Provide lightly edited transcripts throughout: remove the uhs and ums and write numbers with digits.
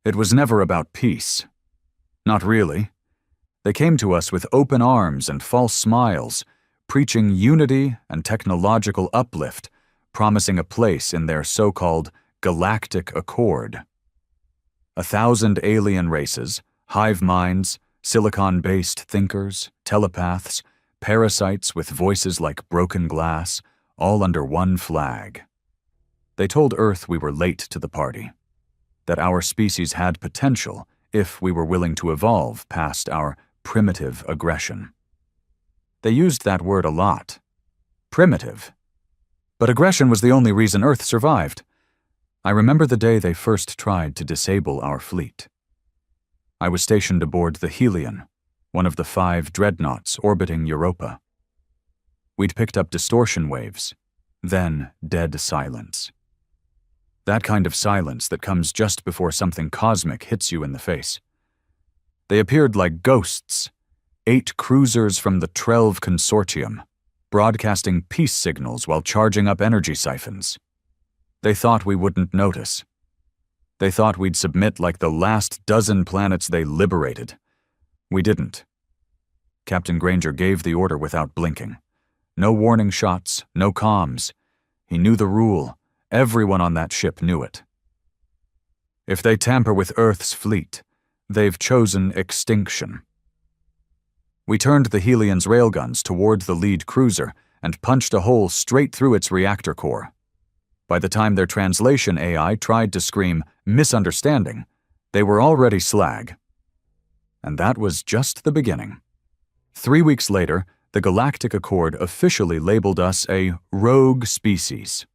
It was never about peace. Not really. They came to us with open arms and false smiles, preaching unity and technological uplift, promising a place in their so-called galactic accord. 1,000 alien races, hive minds, silicon-based thinkers, telepaths, parasites with voices like broken glass, all under one flag. They told Earth we were late to the party, that our species had potential if we were willing to evolve past our primitive aggression. They used that word a lot. Primitive. But aggression was the only reason Earth survived. I remember the day they first tried to disable our fleet. I was stationed aboard the Helion, one of the 5 dreadnoughts orbiting Europa. We'd picked up distortion waves, then dead silence. That kind of silence that comes just before something cosmic hits you in the face. They appeared like ghosts, 8 cruisers from the Trelv Consortium, broadcasting peace signals while charging up energy siphons. They thought we wouldn't notice. They thought we'd submit like the last dozen planets they liberated. We didn't. Captain Granger gave the order without blinking. No warning shots, no comms. He knew the rule. Everyone on that ship knew it. If they tamper with Earth's fleet, they've chosen extinction. We turned the Helion's railguns toward the lead cruiser and punched a hole straight through its reactor core. By the time their translation AI tried to scream misunderstanding, they were already slag. And that was just the beginning. 3 weeks later, the Galactic Accord officially labeled us a rogue species.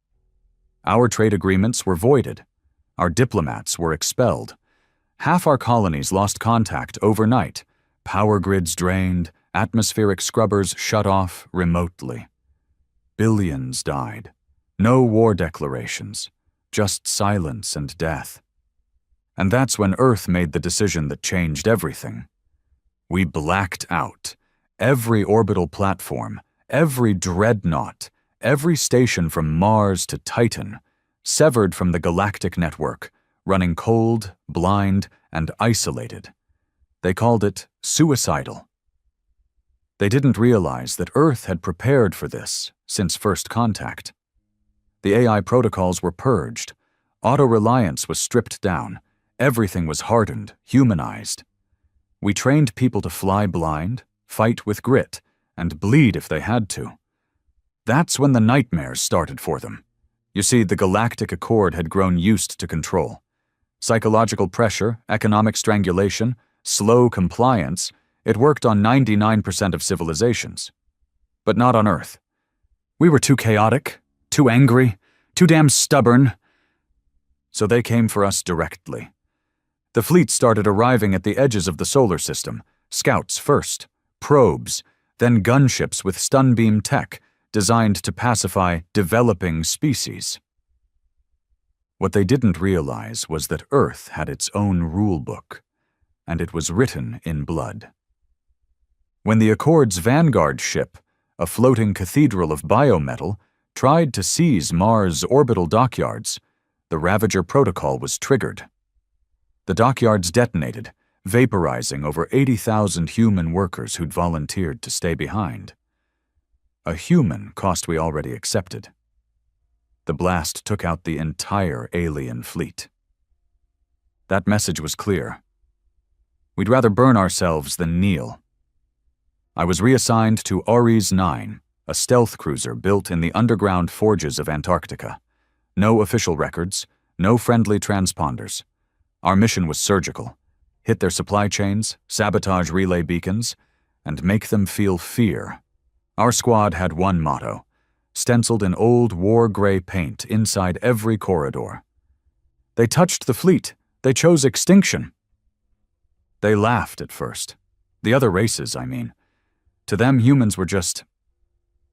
Our trade agreements were voided. Our diplomats were expelled. Half our colonies lost contact overnight. Power grids drained, atmospheric scrubbers shut off remotely. Billions died. No war declarations, just silence and death. And that's when Earth made the decision that changed everything. We blacked out. Every orbital platform, every dreadnought, every station from Mars to Titan, severed from the galactic network, running cold, blind, and isolated. They called it suicidal. They didn't realize that Earth had prepared for this since first contact. The AI protocols were purged. Auto-reliance was stripped down. Everything was hardened, humanized. We trained people to fly blind, fight with grit, and bleed if they had to. That's when the nightmares started for them. You see, the Galactic Accord had grown used to control. Psychological pressure, economic strangulation, slow compliance, it worked on 99% of civilizations. But not on Earth. We were too chaotic, too angry, too damn stubborn. So they came for us directly. The fleet started arriving at the edges of the solar system, scouts first, probes, then gunships with stun-beam tech designed to pacify developing species. What they didn't realize was that Earth had its own rulebook, and it was written in blood. When the Accord's Vanguard ship, a floating cathedral of biometal, tried to seize Mars' orbital dockyards, the Ravager protocol was triggered. The dockyards detonated, vaporizing over 80,000 human workers who'd volunteered to stay behind. A human cost we already accepted. The blast took out the entire alien fleet. That message was clear. We'd rather burn ourselves than kneel. I was reassigned to Ares 9, a stealth cruiser built in the underground forges of Antarctica. No official records, no friendly transponders. Our mission was surgical. Hit their supply chains, sabotage relay beacons, and make them feel fear. Our squad had one motto, stenciled in old war-gray paint inside every corridor. They touched the fleet. They chose extinction. They laughed at first. The other races, I mean. To them, humans were just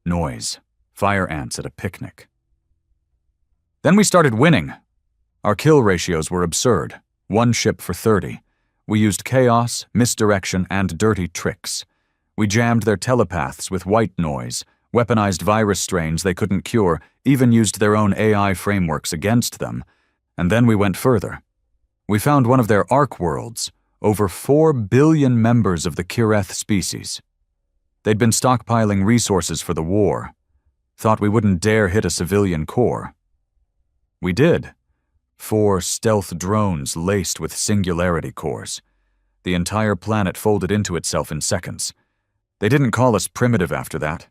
noise, fire ants at a picnic. Then we started winning. Our kill ratios were absurd. 1 ship for 30. We used chaos, misdirection, and dirty tricks. We jammed their telepaths with white noise, weaponized virus strains they couldn't cure, even used their own AI frameworks against them. And then we went further. We found one of their ark worlds, over 4 billion members of the Kireth species. They'd been stockpiling resources for the war. Thought we wouldn't dare hit a civilian core. We did. 4 stealth drones laced with singularity cores. The entire planet folded into itself in seconds. They didn't call us primitive after that.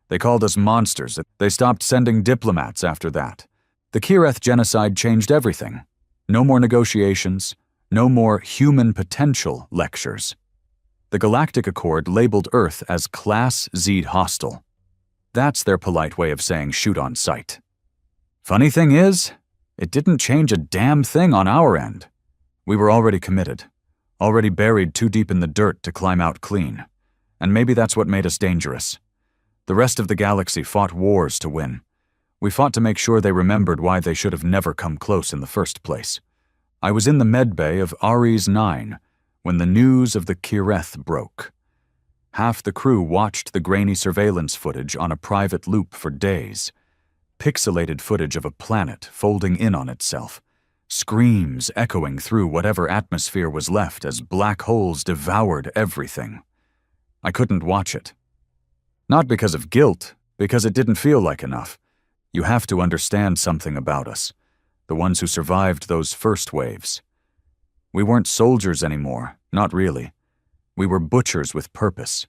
They called us monsters. They stopped sending diplomats after that. The Kireth genocide changed everything. No more negotiations, no more human potential lectures. The Galactic Accord labeled Earth as Class Z hostile. That's their polite way of saying shoot on sight. Funny thing is, it didn't change a damn thing on our end. We were already committed, already buried too deep in the dirt to climb out clean. And maybe that's what made us dangerous. The rest of the galaxy fought wars to win. We fought to make sure they remembered why they should have never come close in the first place. I was in the medbay of Ares 9 when the news of the Kireth broke. Half the crew watched the grainy surveillance footage on a private loop for days. Pixelated footage of a planet folding in on itself. Screams echoing through whatever atmosphere was left as black holes devoured everything. I couldn't watch it. Not because of guilt, because it didn't feel like enough. You have to understand something about us, the ones who survived those first waves. We weren't soldiers anymore, not really. We were butchers with purpose.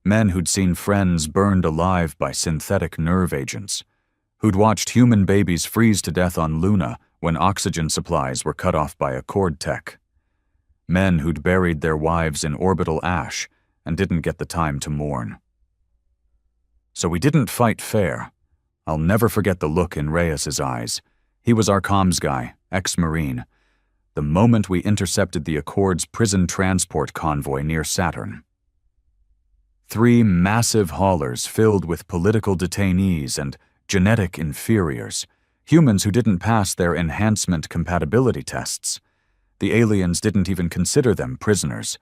Men who'd seen friends burned alive by synthetic nerve agents, who'd watched human babies freeze to death on Luna when oxygen supplies were cut off by Accord tech. Men who'd buried their wives in orbital ash and didn't get the time to mourn. So we didn't fight fair. I'll never forget the look in Reyes's eyes. He was our comms guy, ex-Marine. The moment we intercepted the Accord's prison transport convoy near Saturn. 3 massive haulers filled with political detainees and genetic inferiors, humans who didn't pass their enhancement compatibility tests. The aliens didn't even consider them prisoners.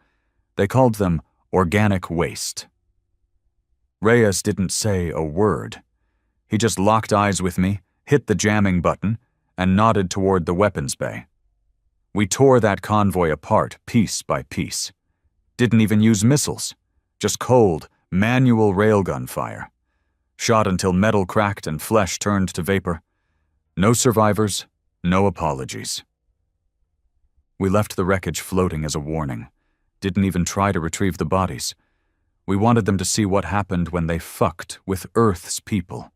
They called them organic waste. Reyes didn't say a word. He just locked eyes with me, hit the jamming button, and nodded toward the weapons bay. We tore that convoy apart piece by piece. Didn't even use missiles, just cold, manual railgun fire. Shot until metal cracked and flesh turned to vapor. No survivors, no apologies. We left the wreckage floating as a warning. Didn't even try to retrieve the bodies. We wanted them to see what happened when they fucked with Earth's people.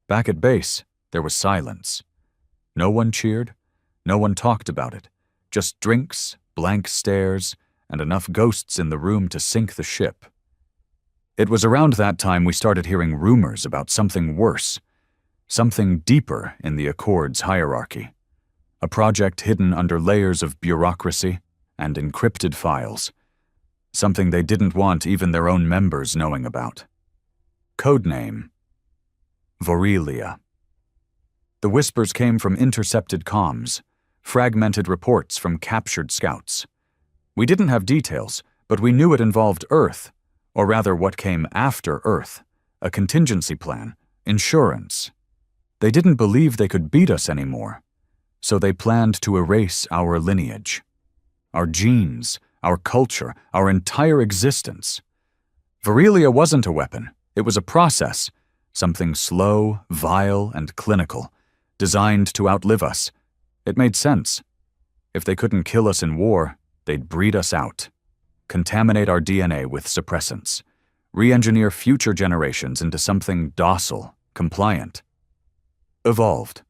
Back at base, there was silence. No one cheered, no one talked about it. Just drinks, blank stares, and enough ghosts in the room to sink the ship. It was around that time we started hearing rumors about something worse, something deeper in the Accord's hierarchy. A project hidden under layers of bureaucracy and encrypted files. Something they didn't want even their own members knowing about. Codename: Vorilia. The whispers came from intercepted comms, fragmented reports from captured scouts. We didn't have details, but we knew it involved Earth, or rather what came after Earth, a contingency plan, insurance. They didn't believe they could beat us anymore, so they planned to erase our lineage, our genes, our culture, our entire existence. Vorilia wasn't a weapon, it was a process, something slow, vile, and clinical, designed to outlive us. It made sense. If they couldn't kill us in war, they'd breed us out, contaminate our DNA with suppressants, re-engineer future generations into something docile, compliant. Evolved.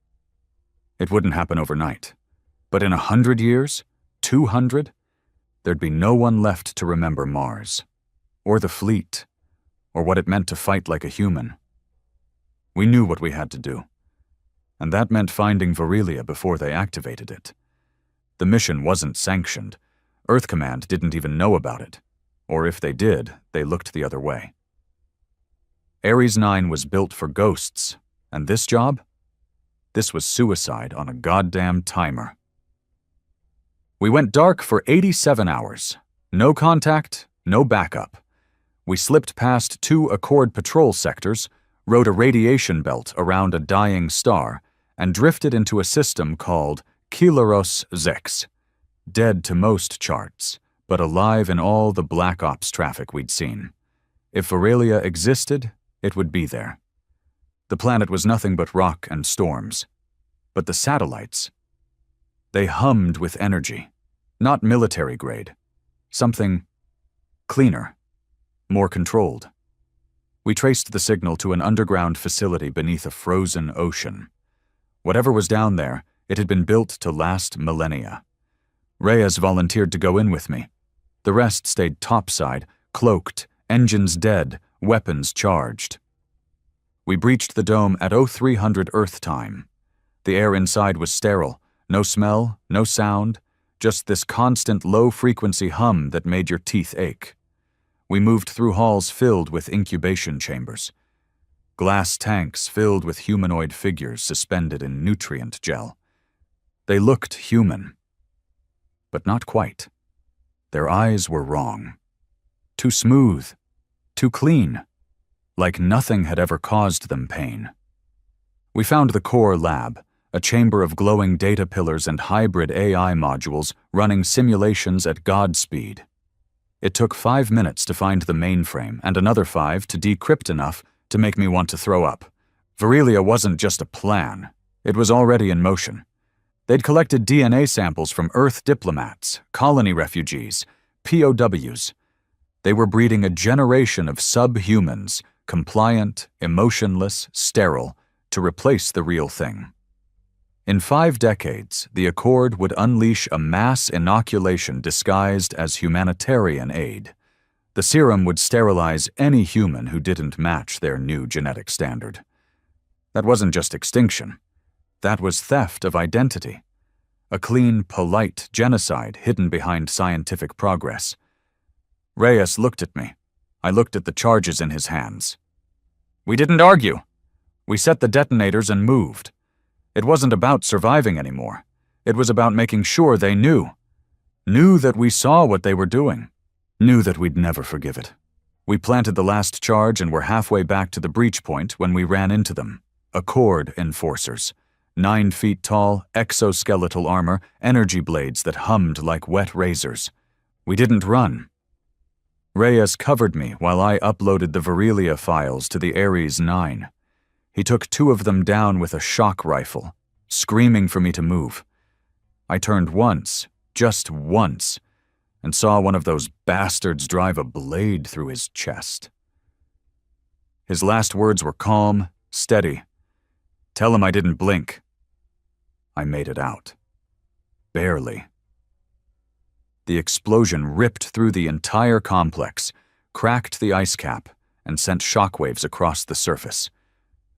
It wouldn't happen overnight. But in 100 years, 200, there'd be no one left to remember Mars, or the fleet, or what it meant to fight like a human. We knew what we had to do, and that meant finding Vorilia before they activated it. The mission wasn't sanctioned. Earth Command didn't even know about it, or if they did, they looked the other way. Ares 9 was built for ghosts, and this job? This was suicide on a goddamn timer. We went dark for 87 hours. No contact, no backup. We slipped past 2 Accord patrol sectors, rode a radiation belt around a dying star, and drifted into a system called Kilaros Zex, dead to most charts, but alive in all the Black Ops traffic we'd seen. If Virilia existed, it would be there. The planet was nothing but rock and storms. But the satellites, they hummed with energy, not military grade, something cleaner, more controlled. We traced the signal to an underground facility beneath a frozen ocean. Whatever was down there, it had been built to last millennia. Reyes volunteered to go in with me. The rest stayed topside, cloaked, engines dead, weapons charged. We breached the dome at 0300 Earth time. The air inside was sterile, no smell, no sound, just this constant low-frequency hum that made your teeth ache. We moved through halls filled with incubation chambers. Glass tanks filled with humanoid figures suspended in nutrient gel. They looked human, but not quite. Their eyes were wrong. Too smooth, too clean, like nothing had ever caused them pain. We found the core lab, a chamber of glowing data pillars and hybrid AI modules running simulations at God speed. It took 5 minutes to find the mainframe and another 5 to decrypt enough to make me want to throw up. Virilia wasn't just a plan. It was already in motion. They'd collected DNA samples from Earth diplomats, colony refugees, POWs. They were breeding a generation of subhumans, compliant, emotionless, sterile, to replace the real thing. In 5 decades, the Accord would unleash a mass inoculation disguised as humanitarian aid. The serum would sterilize any human who didn't match their new genetic standard. That wasn't just extinction. That was theft of identity. A clean, polite genocide hidden behind scientific progress. Reyes looked at me. I looked at the charges in his hands. We didn't argue. We set the detonators and moved. It wasn't about surviving anymore. It was about making sure they knew that we saw what they were doing, knew that we'd never forgive it. We planted the last charge and were halfway back to the breach point when we ran into them. Accord enforcers. 9 feet tall, exoskeletal armor, energy blades that hummed like wet razors. We didn't run. Reyes covered me while I uploaded the Virilia files to the Ares 9. He took 2 of them down with a shock rifle, screaming for me to move. I turned once, just once, and saw one of those bastards drive a blade through his chest. His last words were calm, steady. Tell him I didn't blink. I made it out. Barely. The explosion ripped through the entire complex, cracked the ice cap, and sent shockwaves across the surface.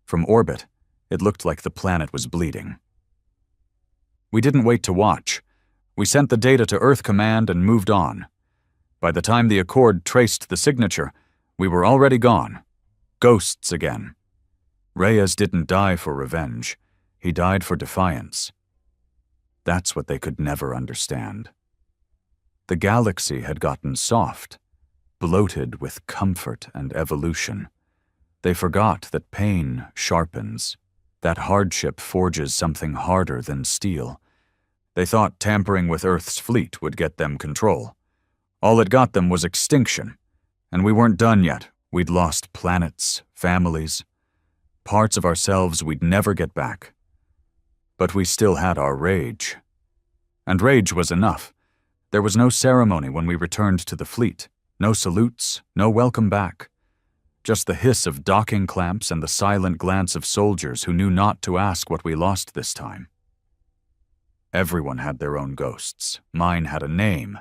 From orbit, it looked like the planet was bleeding. We didn't wait to watch. We sent the data to Earth Command and moved on. By the time the Accord traced the signature, we were already gone. Ghosts again. Reyes didn't die for revenge. He died for defiance. That's what they could never understand. The galaxy had gotten soft, bloated with comfort and evolution. They forgot that pain sharpens, that hardship forges something harder than steel. They thought tampering with Earth's fleet would get them control. All it got them was extinction, and we weren't done yet. We'd lost planets, families, parts of ourselves we'd never get back. But we still had our rage. And rage was enough. There was no ceremony when we returned to the fleet, no salutes, no welcome back. Just the hiss of docking clamps and the silent glance of soldiers who knew not to ask what we lost this time. Everyone had their own ghosts. Mine had a name.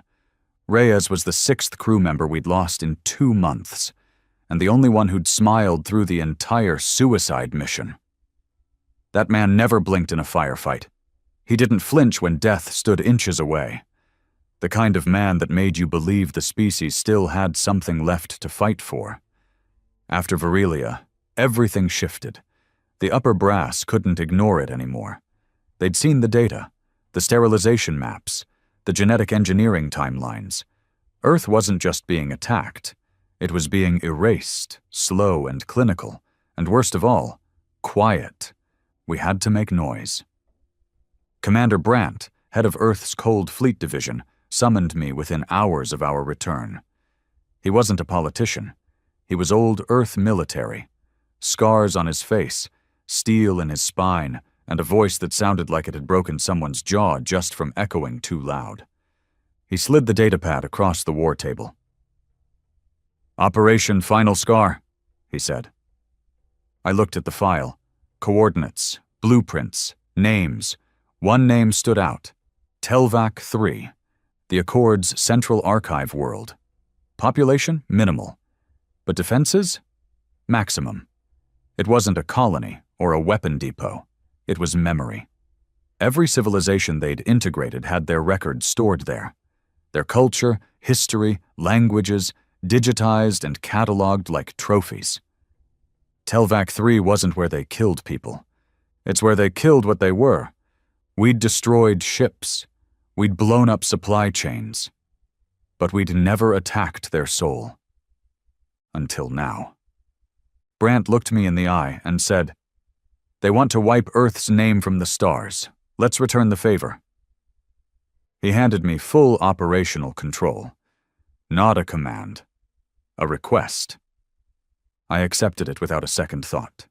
Reyes was the 6th crew member we'd lost in 2 months, and the only one who'd smiled through the entire suicide mission. That man never blinked in a firefight. He didn't flinch when death stood inches away. The kind of man that made you believe the species still had something left to fight for. After Virilia, everything shifted. The upper brass couldn't ignore it anymore. They'd seen the data, the sterilization maps, the genetic engineering timelines. Earth wasn't just being attacked. It was being erased, slow and clinical, and worst of all, quiet. We had to make noise. Commander Brandt, head of Earth's Cold Fleet Division, summoned me within hours of our return. He wasn't a politician. He was old Earth military. Scars on his face, steel in his spine, and a voice that sounded like it had broken someone's jaw just from echoing too loud. He slid the datapad across the war table. "Operation Final Scar," he said. I looked at the file. Coordinates, blueprints, names. One name stood out. Telvac 3, the Accord's Central Archive world. Population? Minimal. But defenses? Maximum. It wasn't a colony or a weapon depot. It was memory. Every civilization they'd integrated had their records stored there. Their culture, history, languages, digitized and cataloged like trophies. Telvac 3 wasn't where they killed people. It's where they killed what they were. We'd destroyed ships. We'd blown up supply chains. But we'd never attacked their soul. Until now. Brandt looked me in the eye and said, "They want to wipe Earth's name from the stars. Let's return the favor." He handed me full operational control. Not a command. A request. I accepted it without a second thought.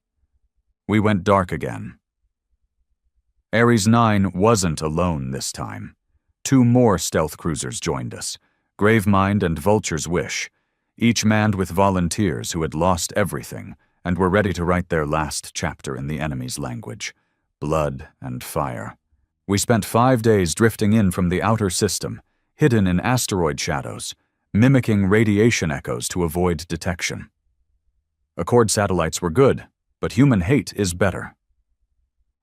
We went dark again. Ares 9 wasn't alone this time. 2 more stealth cruisers joined us, Gravemind and Vulture's Wish, each manned with volunteers who had lost everything and were ready to write their last chapter in the enemy's language, blood and fire. We spent 5 days drifting in from the outer system, hidden in asteroid shadows, mimicking radiation echoes to avoid detection. Accord satellites were good, but human hate is better.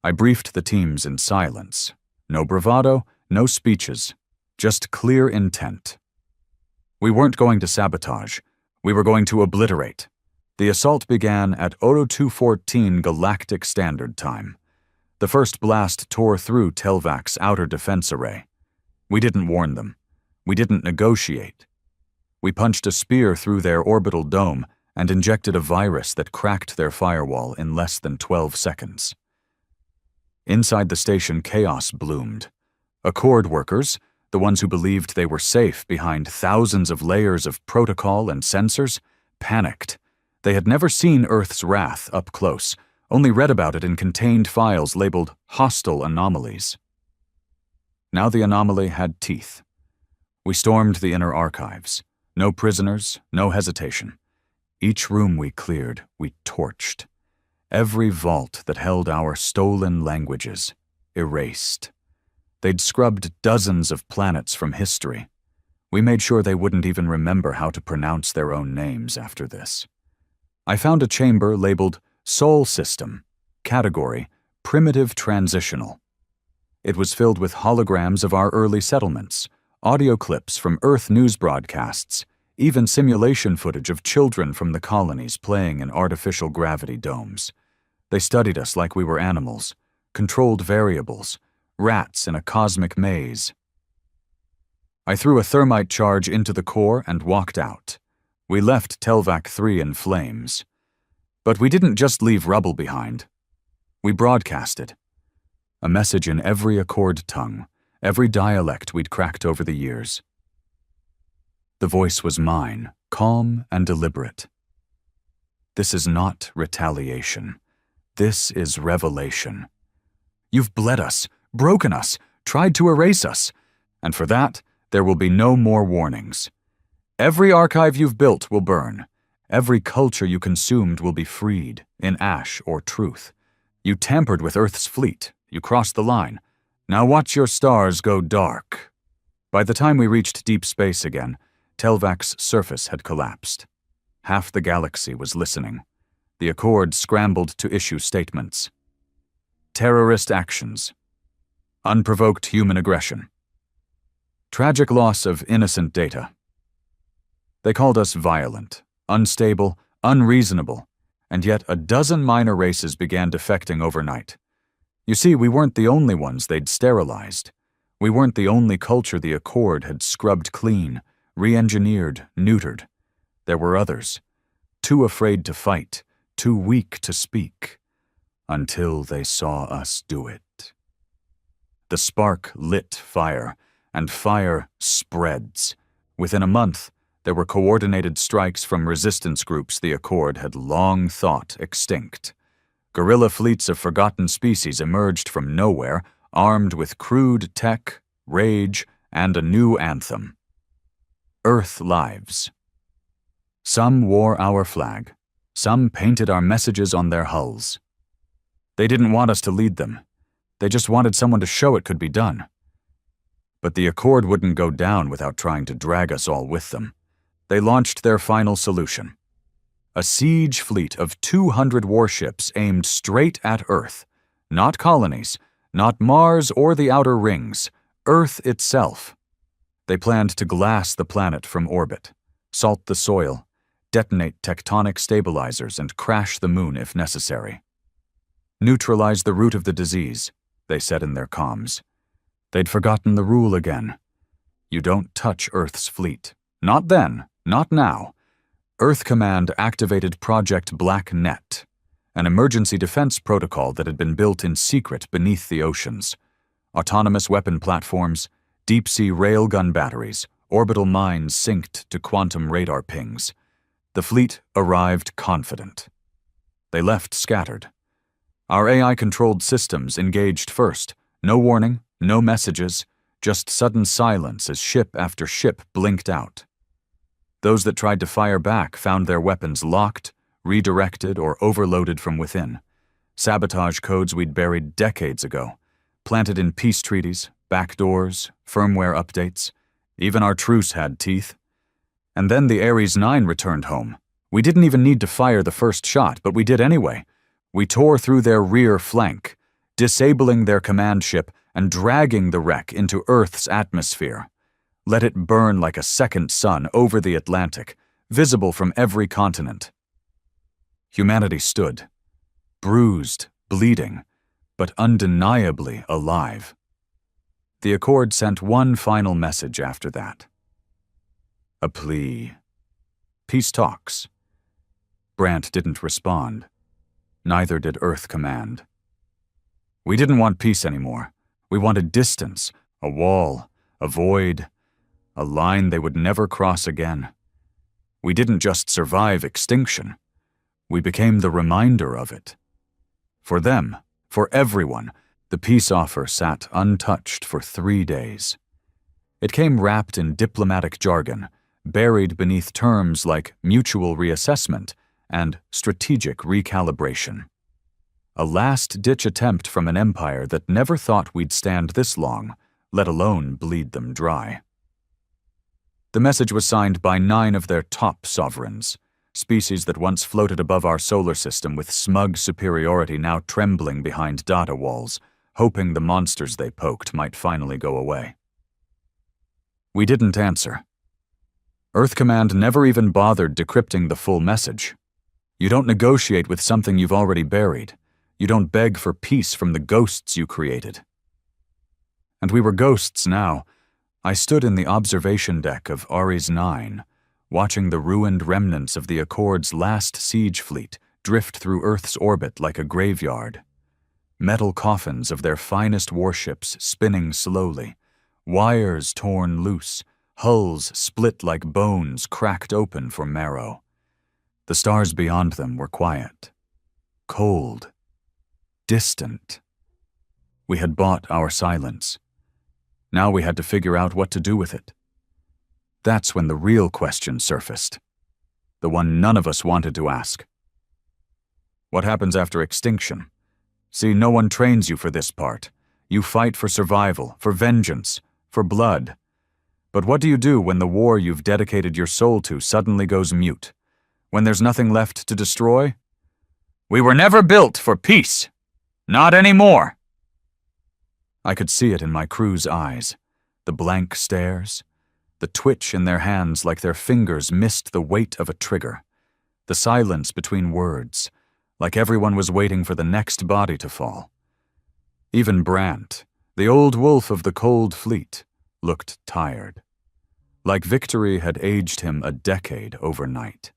I briefed the teams in silence. No bravado, no speeches, just clear intent. We weren't going to sabotage. We were going to obliterate. The assault began at Oro 214 Galactic Standard Time. The first blast tore through Telvac's outer defense array. We didn't warn them. We didn't negotiate. We punched a spear through their orbital dome and injected a virus that cracked their firewall in less than 12 seconds. Inside the station, chaos bloomed. Accord workers, the ones who believed they were safe behind thousands of layers of protocol and sensors, panicked. They had never seen Earth's wrath up close, only read about it in contained files labeled hostile anomalies. Now the anomaly had teeth. We stormed the inner archives. No prisoners, no hesitation. Each room we cleared, we torched. Every vault that held our stolen languages, erased. They'd scrubbed dozens of planets from history. We made sure they wouldn't even remember how to pronounce their own names after this. I found a chamber labeled Sol System, category Primitive Transitional. It was filled with holograms of our early settlements, audio clips from Earth news broadcasts, even simulation footage of children from the colonies playing in artificial gravity domes. They studied us like we were animals, controlled variables, rats in a cosmic maze. I threw a thermite charge into the core and walked out. We left Telvac 3 in flames. But we didn't just leave rubble behind. We broadcasted. A message in every Accord tongue, every dialect we'd cracked over the years. The voice was mine, calm and deliberate. This is not retaliation. This is revelation. You've bled us, broken us, tried to erase us, and for that, there will be no more warnings. Every archive you've built will burn. Every culture you consumed will be freed, in ash or truth. You tampered with Earth's fleet. You crossed the line. Now watch your stars go dark. By the time we reached deep space again, Telvac's surface had collapsed. Half the galaxy was listening. The Accord scrambled to issue statements. Terrorist actions. Unprovoked human aggression. Tragic loss of innocent data. They called us violent, unstable, unreasonable, and yet a dozen minor races began defecting overnight. You see, we weren't the only ones they'd sterilized. We weren't the only culture the Accord had scrubbed clean, re-engineered, neutered. There were others, too afraid to fight, too weak to speak, until they saw us do it. The spark lit fire, and fire spreads. Within a month, there were coordinated strikes from resistance groups the Accord had long thought extinct. Guerrilla fleets of forgotten species emerged from nowhere, armed with crude tech, rage, and a new anthem. Earth lives. Some wore our flag. Some painted our messages on their hulls. They didn't want us to lead them. They just wanted someone to show it could be done. But the Accord wouldn't go down without trying to drag us all with them. They launched their final solution. A siege fleet of 200 warships aimed straight at Earth. Not colonies, not Mars or the outer rings, Earth itself. They planned to glass the planet from orbit, salt the soil, detonate tectonic stabilizers, and crash the moon if necessary. Neutralize the root of the disease, they said in their comms. They'd forgotten the rule again. You don't touch Earth's fleet. Not then, not now. Earth Command activated Project Black Net, an emergency defense protocol that had been built in secret beneath the oceans. Autonomous weapon platforms, deep-sea railgun batteries, orbital mines synced to quantum radar pings. The fleet arrived confident. They left scattered. Our AI-controlled systems engaged first. No warning, no messages, just sudden silence as ship after ship blinked out. Those that tried to fire back found their weapons locked, redirected, or overloaded from within. Sabotage codes we'd buried decades ago, planted in peace treaties, backdoors, firmware updates. Even our truce had teeth. And then the Ares 9 returned home. We didn't even need to fire the first shot, but we did anyway. We tore through their rear flank, disabling their command ship and dragging the wreck into Earth's atmosphere. Let it burn like a second sun over the Atlantic, visible from every continent. Humanity stood, bruised, bleeding, but undeniably alive. The Accord sent one final message after that. A plea. Peace talks. Brant didn't respond. Neither did Earth Command. We didn't want peace anymore. We wanted distance, a wall, a void, a line they would never cross again. We didn't just survive extinction. We became the reminder of it. For them, for everyone, the peace offer sat untouched for 3 days. It came wrapped in diplomatic jargon, buried beneath terms like mutual reassessment and strategic recalibration. A last-ditch attempt from an empire that never thought we'd stand this long, let alone bleed them dry. The message was signed by 9 of their top sovereigns, species that once floated above our solar system with smug superiority now trembling behind data walls, hoping the monsters they poked might finally go away. We didn't answer. Earth Command never even bothered decrypting the full message. You don't negotiate with something you've already buried. You don't beg for peace from the ghosts you created. And we were ghosts now. I stood in the observation deck of Ares 9, watching the ruined remnants of the Accord's last siege fleet drift through Earth's orbit like a graveyard. Metal coffins of their finest warships spinning slowly, wires torn loose, hulls split like bones cracked open for marrow. The stars beyond them were quiet, cold, distant. We had bought our silence. Now we had to figure out what to do with it. That's when the real question surfaced, the one none of us wanted to ask. What happens after extinction? See, no one trains you for this part. You fight for survival, for vengeance, for blood. But what do you do when the war you've dedicated your soul to suddenly goes mute? When there's nothing left to destroy? We were never built for peace. Not anymore. I could see it in my crew's eyes, the blank stares, the twitch in their hands like their fingers missed the weight of a trigger, the silence between words, like everyone was waiting for the next body to fall. Even Brant, the old wolf of the cold fleet, looked tired. Like victory had aged him a decade overnight.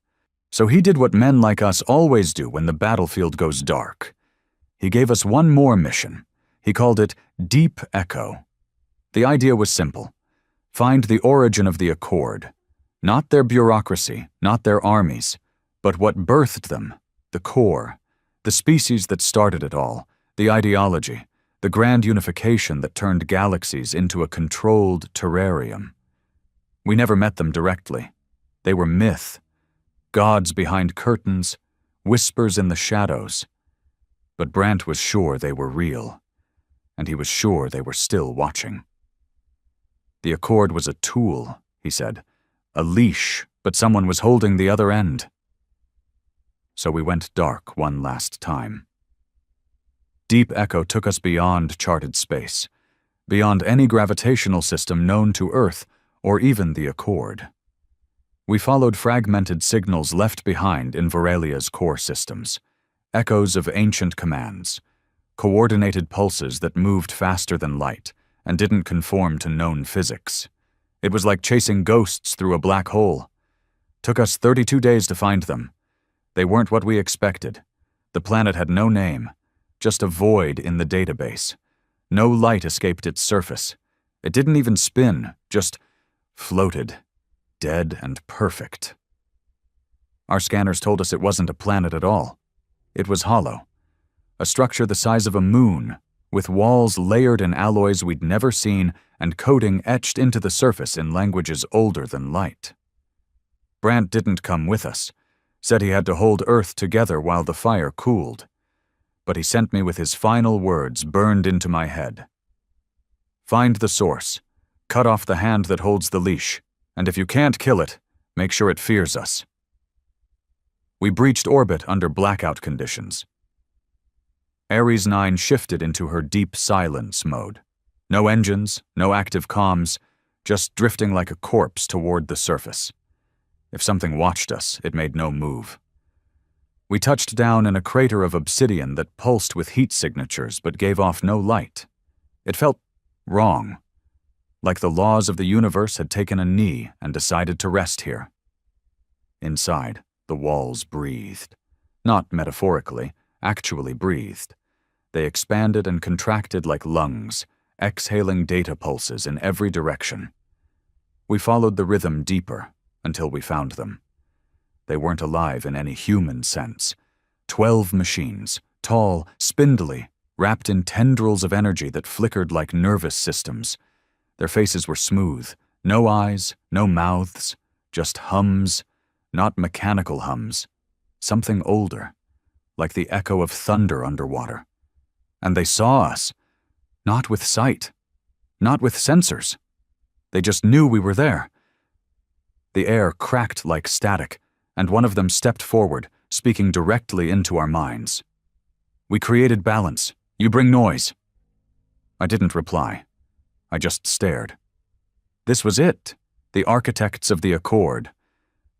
So he did what men like us always do when the battlefield goes dark. He gave us one more mission, He called it Deep Echo. The idea was simple. Find the origin of the Accord. Not their bureaucracy, not their armies, but what birthed them, the core, the species that started it all, the ideology, the grand unification that turned galaxies into a controlled terrarium. We never met them directly. They were myth, gods behind curtains, whispers in the shadows. But Brant was sure they were real, and he was sure they were still watching. The Accord was a tool, he said, a leash, but someone was holding the other end. So we went dark one last time. Deep Echo took us beyond charted space, beyond any gravitational system known to Earth, or even the Accord. We followed fragmented signals left behind in Varelia's core systems, echoes of ancient commands, coordinated pulses that moved faster than light and didn't conform to known physics. It was like chasing ghosts through a black hole. Took us 32 days to find them. They weren't what we expected. The planet had no name, just a void in the database. No light escaped its surface. It didn't even spin, just floated, dead and perfect. Our scanners told us it wasn't a planet at all. It was hollow, a structure the size of a moon, with walls layered in alloys we'd never seen and coding etched into the surface in languages older than light. Brant didn't come with us, said he had to hold Earth together while the fire cooled. But he sent me with his final words burned into my head. Find the source, cut off the hand that holds the leash, and if you can't kill it, make sure it fears us. We breached orbit under blackout conditions. Ares 9 shifted into her deep silence mode. No engines, no active comms, just drifting like a corpse toward the surface. If something watched us, it made no move. We touched down in a crater of obsidian that pulsed with heat signatures but gave off no light. It felt wrong, like the laws of the universe had taken a knee and decided to rest here. Inside, the walls breathed. Not metaphorically, actually breathed. They expanded and contracted like lungs, exhaling data pulses in every direction. We followed the rhythm deeper until we found them. They weren't alive in any human sense. 12 machines, tall, spindly, wrapped in tendrils of energy that flickered like nervous systems. Their faces were smooth, no eyes, no mouths, just hums, not mechanical hums, something older, like the echo of thunder underwater. And they saw us, not with sight, not with sensors. They just knew we were there. The air cracked like static, and one of them stepped forward, speaking directly into our minds. We created balance. You bring noise. I didn't reply. I just stared. This was it, the architects of the Accord,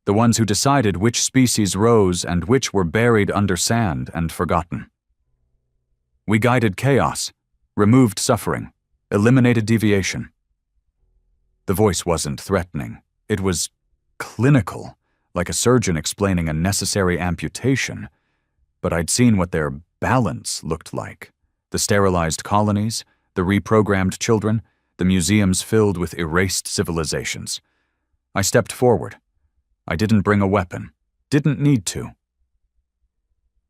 the ones who decided which species rose and which were buried under sand and forgotten. We guided chaos, removed suffering, eliminated deviation. The voice wasn't threatening. It was clinical, like a surgeon explaining a necessary amputation. But I'd seen what their balance looked like. The sterilized colonies, the reprogrammed children, the museums filled with erased civilizations. I stepped forward. I didn't bring a weapon. Didn't need to.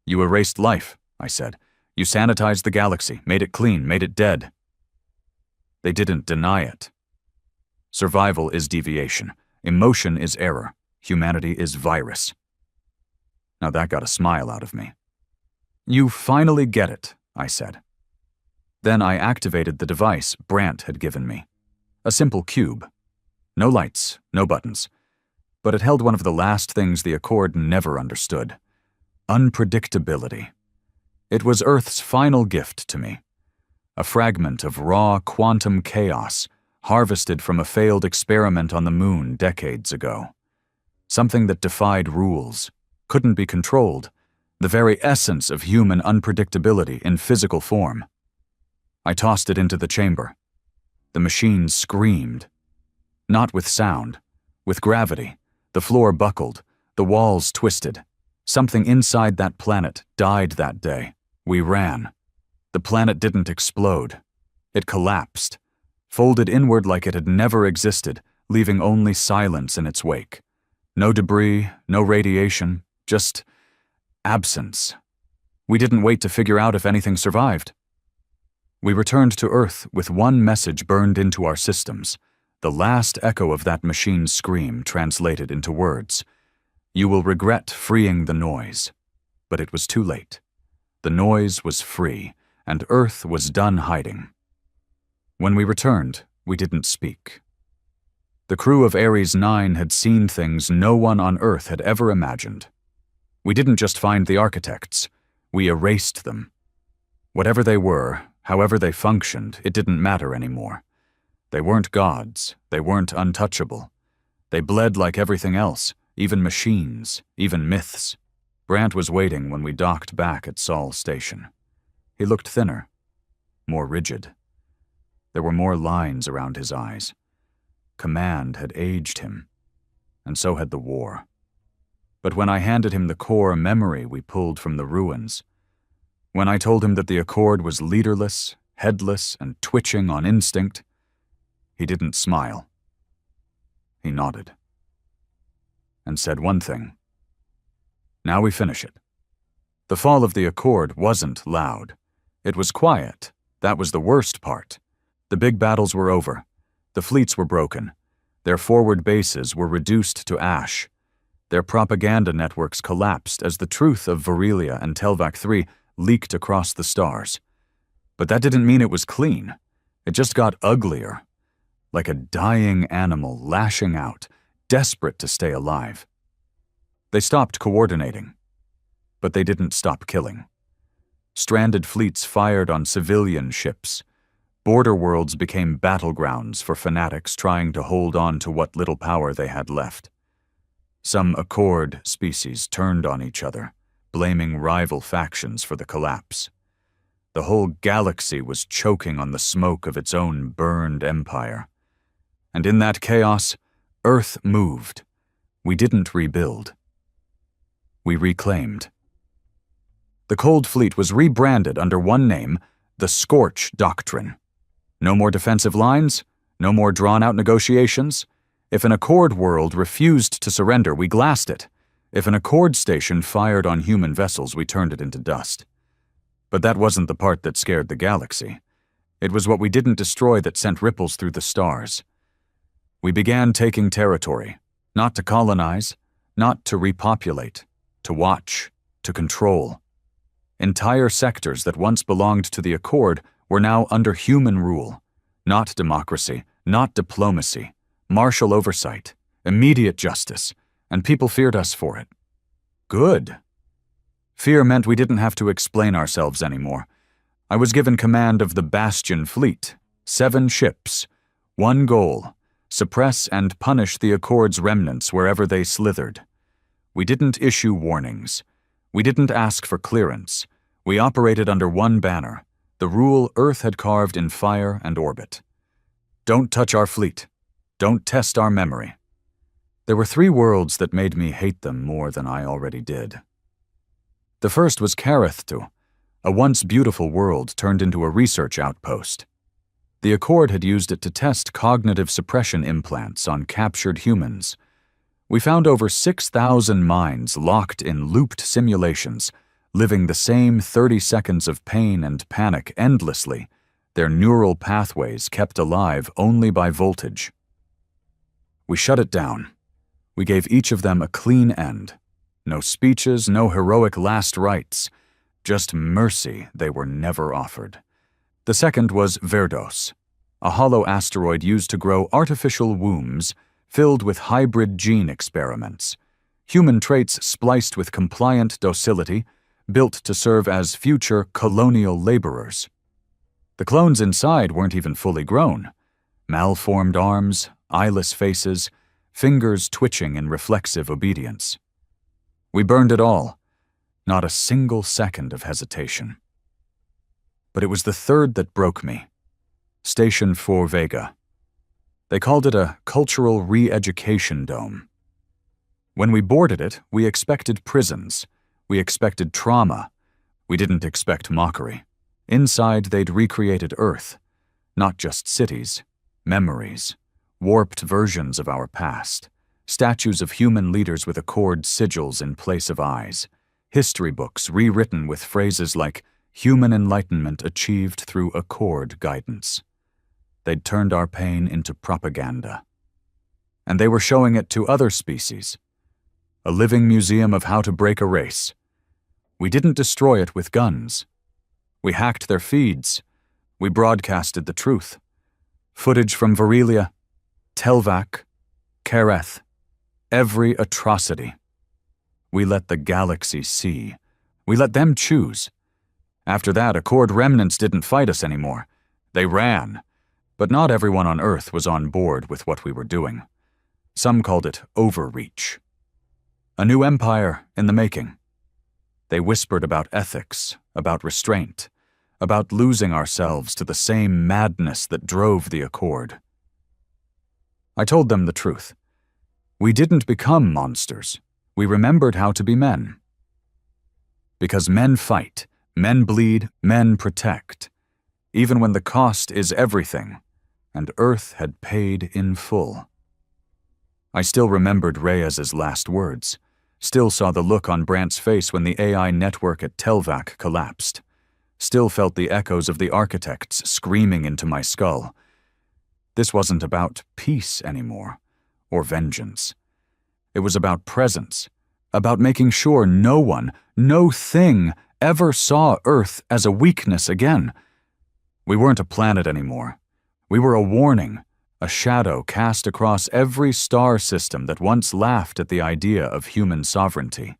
You erased life, I said. You sanitized the galaxy, made it clean, made it dead. They didn't deny it. Survival is deviation. Emotion is error. Humanity is virus. Now that got a smile out of me. You finally get it, I said. Then I activated the device Brant had given me. A simple cube. No lights, no buttons. But it held one of the last things the Accord never understood. Unpredictability. It was Earth's final gift to me. A fragment of raw quantum chaos, harvested from a failed experiment on the moon decades ago. Something that defied rules, couldn't be controlled, the very essence of human unpredictability in physical form. I tossed it into the chamber. The machine screamed. Not with sound, with gravity. The floor buckled, the walls twisted. Something inside that planet died that day. We ran. The planet didn't explode. It collapsed, folded inward like it had never existed, leaving only silence in its wake. No debris, no radiation, just absence. We didn't wait to figure out if anything survived. We returned to Earth with one message burned into our systems, the last echo of that machine's scream translated into words. You will regret freeing the noise. But it was too late. The noise was free, and Earth was done hiding. When we returned, we didn't speak. The crew of Ares 9 had seen things no one on Earth had ever imagined. We didn't just find the architects, we erased them. Whatever they were, however they functioned, it didn't matter anymore. They weren't gods, they weren't untouchable. They bled like everything else, even machines, even myths. Brant was waiting when we docked back at Sol Station. He looked thinner, more rigid. There were more lines around his eyes. Command had aged him, and so had the war. But when I handed him the core memory we pulled from the ruins, when I told him that the Accord was leaderless, headless, and twitching on instinct, he didn't smile. He nodded, and said one thing. Now we finish it. The fall of the Accord wasn't loud. It was quiet. That was the worst part. The big battles were over. The fleets were broken. Their forward bases were reduced to ash. Their propaganda networks collapsed as the truth of Virilia and Telvac 3 leaked across the stars. But that didn't mean it was clean. It just got uglier, like a dying animal lashing out, desperate to stay alive. They stopped coordinating, but they didn't stop killing. Stranded fleets fired on civilian ships. Border worlds became battlegrounds for fanatics trying to hold on to what little power they had left. Some Accord species turned on each other, blaming rival factions for the collapse. The whole galaxy was choking on the smoke of its own burned empire. And in that chaos, Earth moved. We didn't rebuild. We reclaimed. The Cold Fleet was rebranded under one name, the Scorch Doctrine. No more defensive lines, no more drawn-out negotiations. If an Accord world refused to surrender, we glassed it. If an Accord station fired on human vessels, we turned it into dust. But that wasn't the part that scared the galaxy. It was what we didn't destroy that sent ripples through the stars. We began taking territory, not to colonize, not to repopulate, to watch, to control. Entire sectors that once belonged to the Accord were now under human rule, not democracy, not diplomacy, martial oversight, immediate justice, and people feared us for it. Good. Fear meant we didn't have to explain ourselves anymore. I was given command of the Bastion Fleet, 7 ships, one goal: suppress and punish the Accord's remnants wherever they slithered. We didn't issue warnings. We didn't ask for clearance. We operated under one banner, the rule Earth had carved in fire and orbit. Don't touch our fleet. Don't test our memory. There were 3 worlds that made me hate them more than I already did. The first was Karithtu, a once beautiful world turned into a research outpost. The Accord had used it to test cognitive suppression implants on captured humans. We found over 6,000 minds locked in looped simulations, living the same 30 seconds of pain and panic endlessly, their neural pathways kept alive only by voltage. We shut it down. We gave each of them a clean end. No speeches, no heroic last rites. Just mercy they were never offered. The second was Verdos, a hollow asteroid used to grow artificial wombs filled with hybrid gene experiments, human traits spliced with compliant docility, built to serve as future colonial laborers. The clones inside weren't even fully grown. Malformed arms, eyeless faces, fingers twitching in reflexive obedience. We burned it all, not a single second of hesitation. But it was the third that broke me. Station 4 Vega. They called it a cultural re-education dome. When we boarded it, we expected prisons. We expected trauma. We didn't expect mockery. Inside, they'd recreated Earth, not just cities, memories, warped versions of our past, statues of human leaders with Accord sigils in place of eyes, history books rewritten with phrases like human enlightenment achieved through Accord guidance. They'd turned our pain into propaganda. And they were showing it to other species. A living museum of how to break a race. We didn't destroy it with guns. We hacked their feeds. We broadcasted the truth. Footage from Varelia, Telvac, Kareth, every atrocity. We let the galaxy see. We let them choose. After that, Accord remnants didn't fight us anymore. They ran. But not everyone on Earth was on board with what we were doing. Some called it overreach. A new empire in the making. They whispered about ethics, about restraint, about losing ourselves to the same madness that drove the Accord. I told them the truth. We didn't become monsters. We remembered how to be men. Because men fight, men bleed, men protect, even when the cost is everything, and Earth had paid in full. I still remembered Reyes's last words, still saw the look on Brant's face when the AI network at Telvac collapsed, still felt the echoes of the architects screaming into my skull. This wasn't about peace anymore, or vengeance. It was about presence, about making sure no one, no thing, ever saw Earth as a weakness again. We weren't a planet anymore. We were a warning, a shadow cast across every star system that once laughed at the idea of human sovereignty,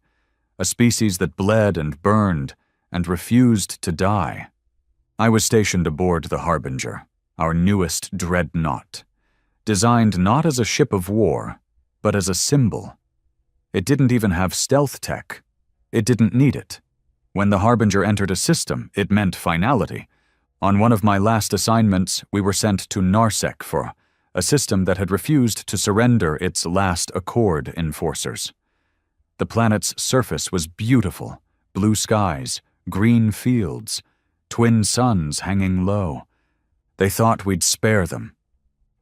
a species that bled and burned and refused to die. I was stationed aboard the Harbinger, our newest dreadnought, designed not as a ship of war, but as a symbol. It didn't even have stealth tech. It didn't need it. When the Harbinger entered a system, it meant finality. On one of my last assignments, we were sent to Narsec for a system that had refused to surrender its last Accord enforcers. The planet's surface was beautiful, blue skies, green fields, twin suns hanging low. They thought we'd spare them.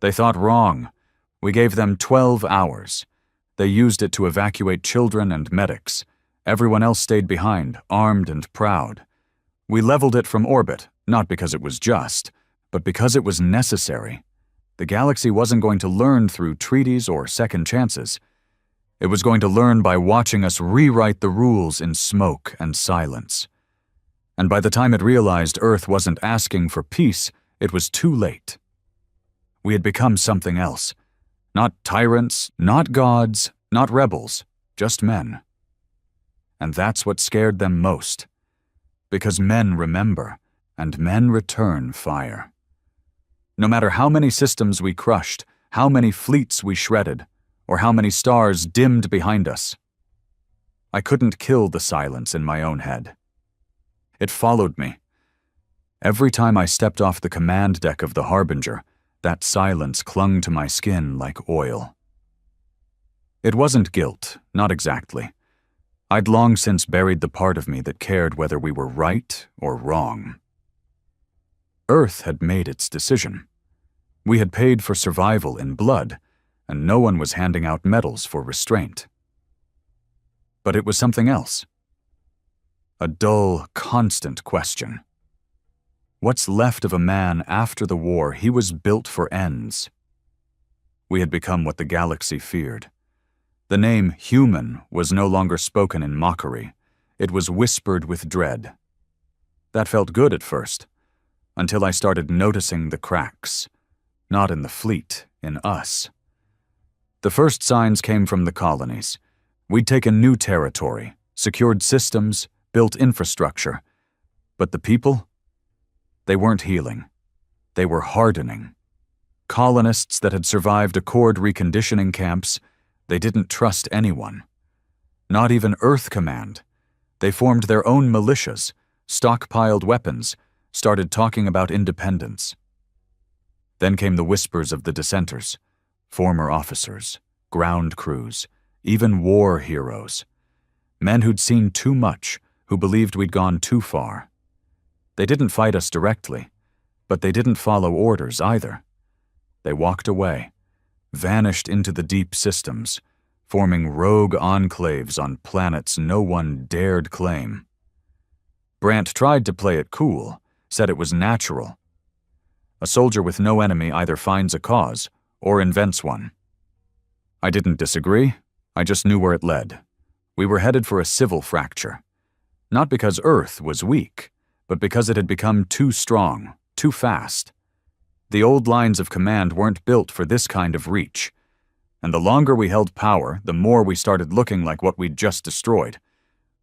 They thought wrong. We gave them 12 hours. They used it to evacuate children and medics. Everyone else stayed behind, armed and proud. We leveled it from orbit, not because it was just, but because it was necessary. The galaxy wasn't going to learn through treaties or second chances. It was going to learn by watching us rewrite the rules in smoke and silence. And by the time it realized Earth wasn't asking for peace, it was too late. We had become something else. Not tyrants, not gods, not rebels, just men. And that's what scared them most. Because men remember, and men return fire. No matter how many systems we crushed, how many fleets we shredded, or how many stars dimmed behind us, I couldn't kill the silence in my own head. It followed me. Every time I stepped off the command deck of the Harbinger, that silence clung to my skin like oil. It wasn't guilt, not exactly. I'd long since buried the part of me that cared whether we were right or wrong. Earth had made its decision. We had paid for survival in blood, and no one was handing out medals for restraint. But it was something else. A dull, constant question. What's left of a man after the war? He was built for ends. We had become what the galaxy feared. The name human was no longer spoken in mockery. It was whispered with dread. That felt good at first, until I started noticing the cracks. Not in the fleet, in us. The first signs came from the colonies. We'd taken new territory, secured systems, built infrastructure. But the people? They weren't healing. They were hardening. Colonists that had survived Accord reconditioning camps, they didn't trust anyone. Not even Earth Command. They formed their own militias, stockpiled weapons, started talking about independence. Then came the whispers of the dissenters, former officers, ground crews, even war heroes. Men who'd seen too much, who believed we'd gone too far. They didn't fight us directly, but they didn't follow orders either. They walked away, vanished into the deep systems, forming rogue enclaves on planets no one dared claim. Brant tried to play it cool, said it was natural. A soldier with no enemy either finds a cause or invents one. I didn't disagree, I just knew where it led. We were headed for a civil fracture. Not because Earth was weak, but because it had become too strong, too fast. The old lines of command weren't built for this kind of reach. And the longer we held power, the more we started looking like what we'd just destroyed.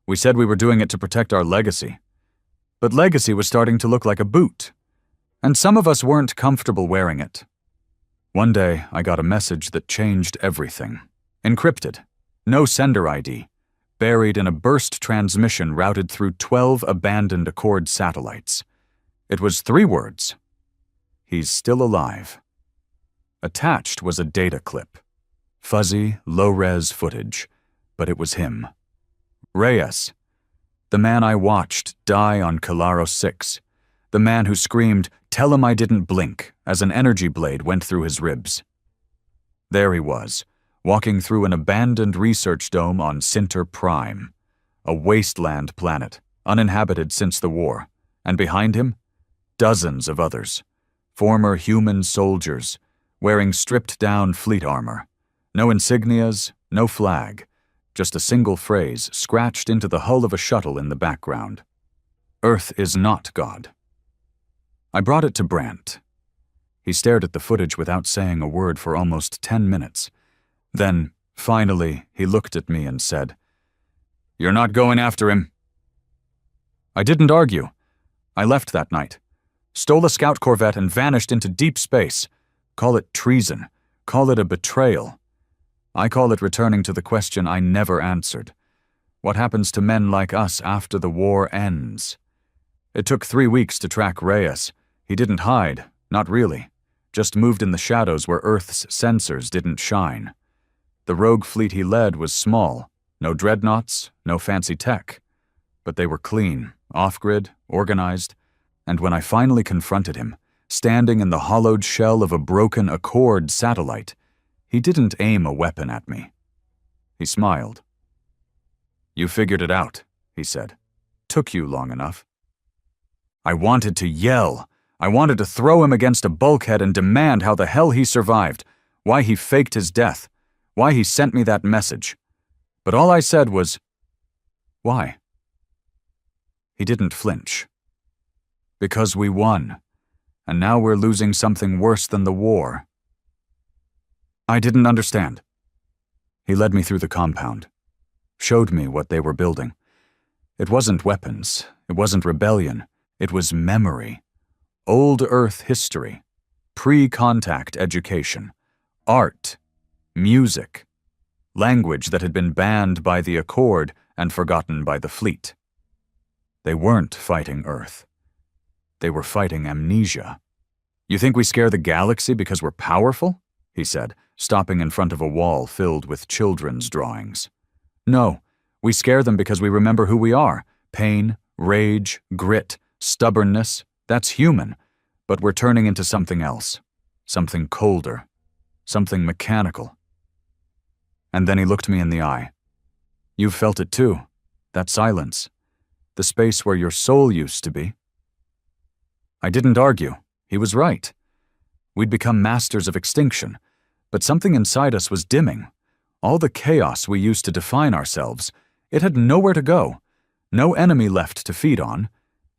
We said we were doing it to protect our legacy. But legacy was starting to look like a boot. And some of us weren't comfortable wearing it. One day, I got a message that changed everything. Encrypted. No sender ID. Buried in a burst transmission routed through 12 abandoned Accord satellites. It was 3 words. He's still alive. Attached was a data clip. Fuzzy, low-res footage, but it was him. Reyes, the man I watched die on Kalaro 6, the man who screamed, "Tell him I didn't blink," as an energy blade went through his ribs. There he was, walking through an abandoned research dome on Sinter Prime, a wasteland planet, uninhabited since the war, and behind him, dozens of others, former human soldiers, wearing stripped-down fleet armor. No insignias, no flag, just a single phrase scratched into the hull of a shuttle in the background. Earth is not God. I brought it to Brant. He stared at the footage without saying a word for almost 10 minutes. Then, finally, he looked at me and said, "You're not going after him." I didn't argue. I left that night, stole a scout corvette and vanished into deep space. Call it treason. Call it a betrayal. I call it returning to the question I never answered. What happens to men like us after the war ends? It took 3 weeks to track Reyes. He didn't hide, not really. Just moved in the shadows where Earth's sensors didn't shine. The rogue fleet he led was small, no dreadnoughts, no fancy tech. But they were clean, off-grid, organized, and when I finally confronted him, standing in the hollowed shell of a broken Accord satellite, he didn't aim a weapon at me. He smiled. "You figured it out," he said. "Took you long enough." I wanted to yell. I wanted to throw him against a bulkhead and demand how the hell he survived, why he faked his death, why he sent me that message. But all I said was, "Why?" He didn't flinch. "Because we won, and now we're losing something worse than the war." I didn't understand. He led me through the compound, showed me what they were building. It wasn't weapons, it wasn't rebellion, it was memory. Old Earth history, pre-contact education, art, music, language that had been banned by the Accord and forgotten by the fleet. They weren't fighting Earth. They were fighting amnesia. "You think we scare the galaxy because we're powerful?" he said, stopping in front of a wall filled with children's drawings. "No, we scare them because we remember who we are. Pain, rage, grit, stubbornness, that's human, but we're turning into something else, something colder, something mechanical." And then he looked me in the eye. "You've felt it too, that silence, the space where your soul used to be." I didn't argue. He was right. We'd become masters of extinction, but something inside us was dimming. All the chaos we used to define ourselves, it had nowhere to go, no enemy left to feed on,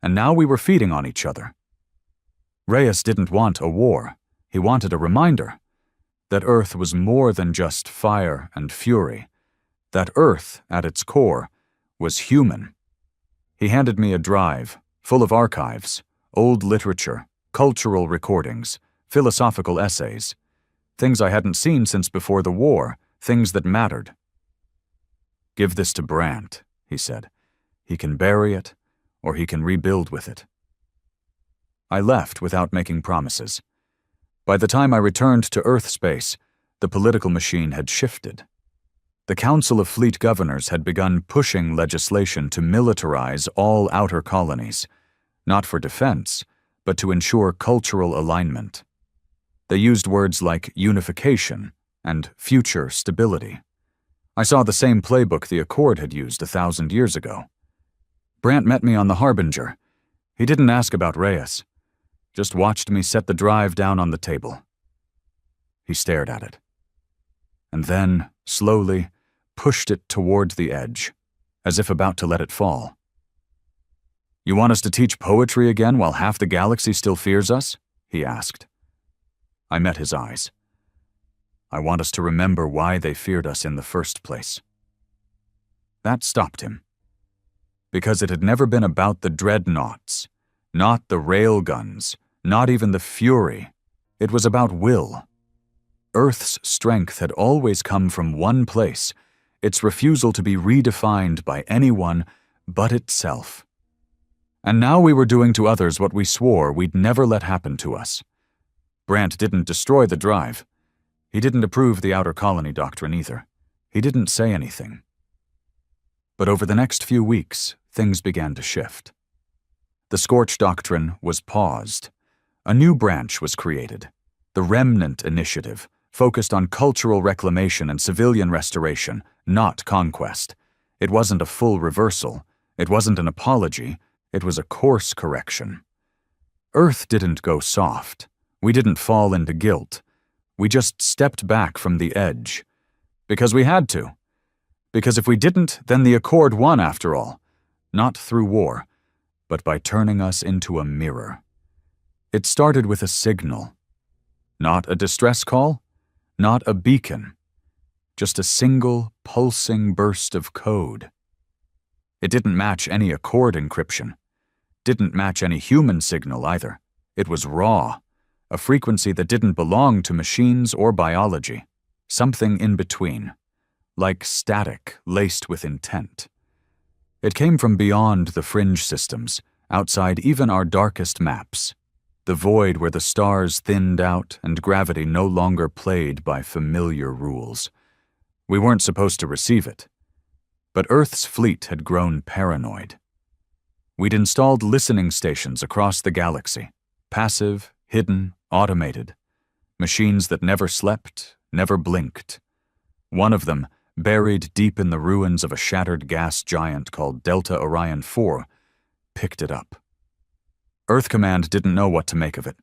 and now we were feeding on each other. Reyes didn't want a war. He wanted a reminder that Earth was more than just fire and fury, that Earth, at its core, was human. He handed me a drive, full of archives, old literature, cultural recordings, philosophical essays, things I hadn't seen since before the war, things that mattered. "Give this to Brant," he said. "He can bury it, or he can rebuild with it." I left without making promises. By the time I returned to Earth space, the political machine had shifted. The Council of Fleet Governors had begun pushing legislation to militarize all outer colonies. not for defense, but to ensure cultural alignment. They used words like unification and future stability. I saw the same playbook the Accord had used 1,000 years ago. Brant met me on the Harbinger. He didn't ask about Reyes, just watched me set the drive down on the table. He stared at it, and then, slowly, pushed it toward the edge, as if about to let it fall. "You want us to teach poetry again while half the galaxy still fears us?" he asked. I met his eyes. "I want us to remember why they feared us in the first place." That stopped him. Because it had never been about the dreadnoughts, not the railguns, not even the Fury. It was about will. Earth's strength had always come from one place, its refusal to be redefined by anyone but itself. And now we were doing to others what we swore we'd never let happen to us. Brant didn't destroy the drive. He didn't approve the Outer Colony Doctrine either. He didn't say anything. But over the next few weeks, things began to shift. The Scorch Doctrine was paused. A new branch was created, the Remnant Initiative, focused on cultural reclamation and civilian restoration, not conquest. It wasn't a full reversal. It wasn't an apology. It was a course correction. Earth didn't go soft. We didn't fall into guilt. We just stepped back from the edge. Because we had to. Because if we didn't, then the Accord won after all. Not through war, but by turning us into a mirror. It started with a signal. Not a distress call, not a beacon. Just a single, pulsing burst of code. It didn't match any Accord encryption. Didn't match any human signal either. It was raw, a frequency that didn't belong to machines or biology. Something in between, like static laced with intent. It came from beyond the fringe systems, outside even our darkest maps. The void where the stars thinned out and gravity no longer played by familiar rules. We weren't supposed to receive it. But Earth's fleet had grown paranoid. We'd installed listening stations across the galaxy, passive, hidden, automated. Machines that never slept, never blinked. One of them, buried deep in the ruins of a shattered gas giant called Delta Orion 4, picked it up. Earth Command didn't know what to make of it.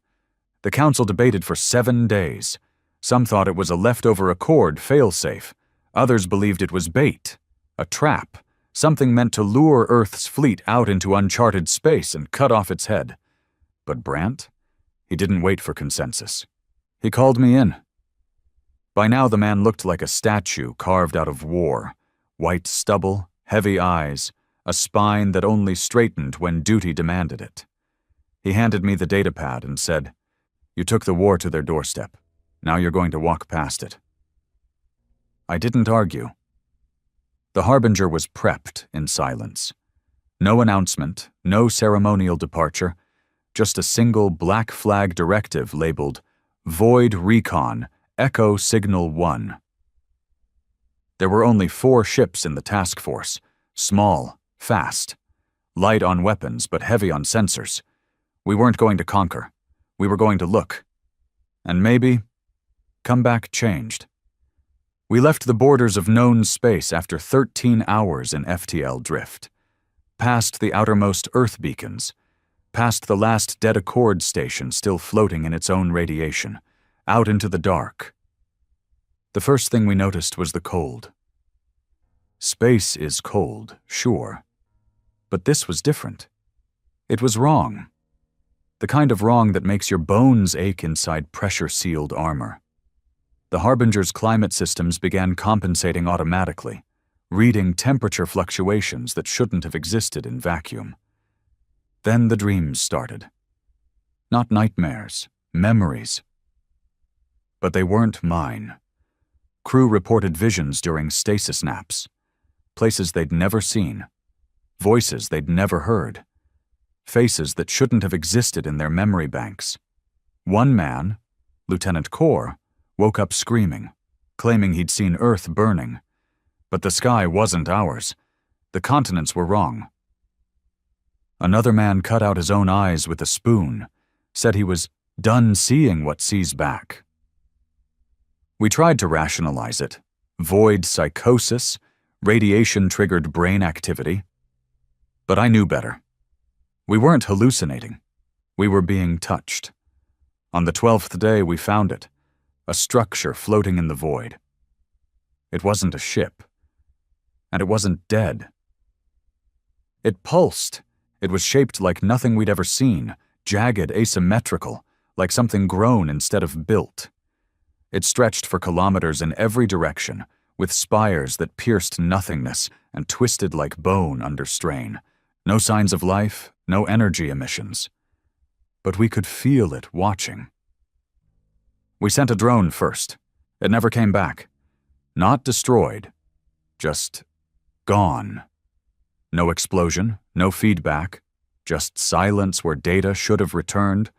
The Council debated for 7 days. Some thought it was a leftover Accord failsafe. Others believed it was bait, a trap, something meant to lure Earth's fleet out into uncharted space and cut off its head. But Brant? He didn't wait for consensus. He called me in. By now the man looked like a statue carved out of war. White stubble, heavy eyes, a spine that only straightened when duty demanded it. He handed me the datapad and said, "You took the war to their doorstep. Now you're going to walk past it." I didn't argue. The Harbinger was prepped in silence. No announcement, no ceremonial departure, just a single black flag directive labeled Void Recon Echo Signal 1. There were only 4 ships in the task force, small, fast, light on weapons but heavy on sensors. We weren't going to conquer. We were going to look. And maybe come back changed. We left the borders of known space after 13 hours in FTL drift, past the outermost Earth beacons, past the last dead Accord station still floating in its own radiation, out into the dark. The first thing we noticed was the cold. Space is cold, sure, but this was different. It was wrong. The kind of wrong that makes your bones ache inside pressure-sealed armor. The Harbinger's climate systems began compensating automatically, reading temperature fluctuations that shouldn't have existed in vacuum. Then the dreams started. Not nightmares, memories. But they weren't mine. Crew reported visions during stasis naps. Places they'd never seen. Voices they'd never heard. Faces that shouldn't have existed in their memory banks. One man, Lieutenant Core, woke up screaming, claiming he'd seen Earth burning. But the sky wasn't ours. The continents were wrong. Another man cut out his own eyes with a spoon, said he was done seeing what sees back. We tried to rationalize it. Void psychosis, radiation-triggered brain activity. But I knew better. We weren't hallucinating. We were being touched. On the 12th day, we found it, a structure floating in the void. It wasn't a ship, and it wasn't dead. It pulsed. It was shaped like nothing we'd ever seen, jagged, asymmetrical, like something grown instead of built. It stretched for kilometers in every direction, with spires that pierced nothingness and twisted like bone under strain. No signs of life, no energy emissions. But we could feel it watching. We sent a drone first. It never came back. Not destroyed, just gone. No explosion, no feedback, just silence where data should have returned,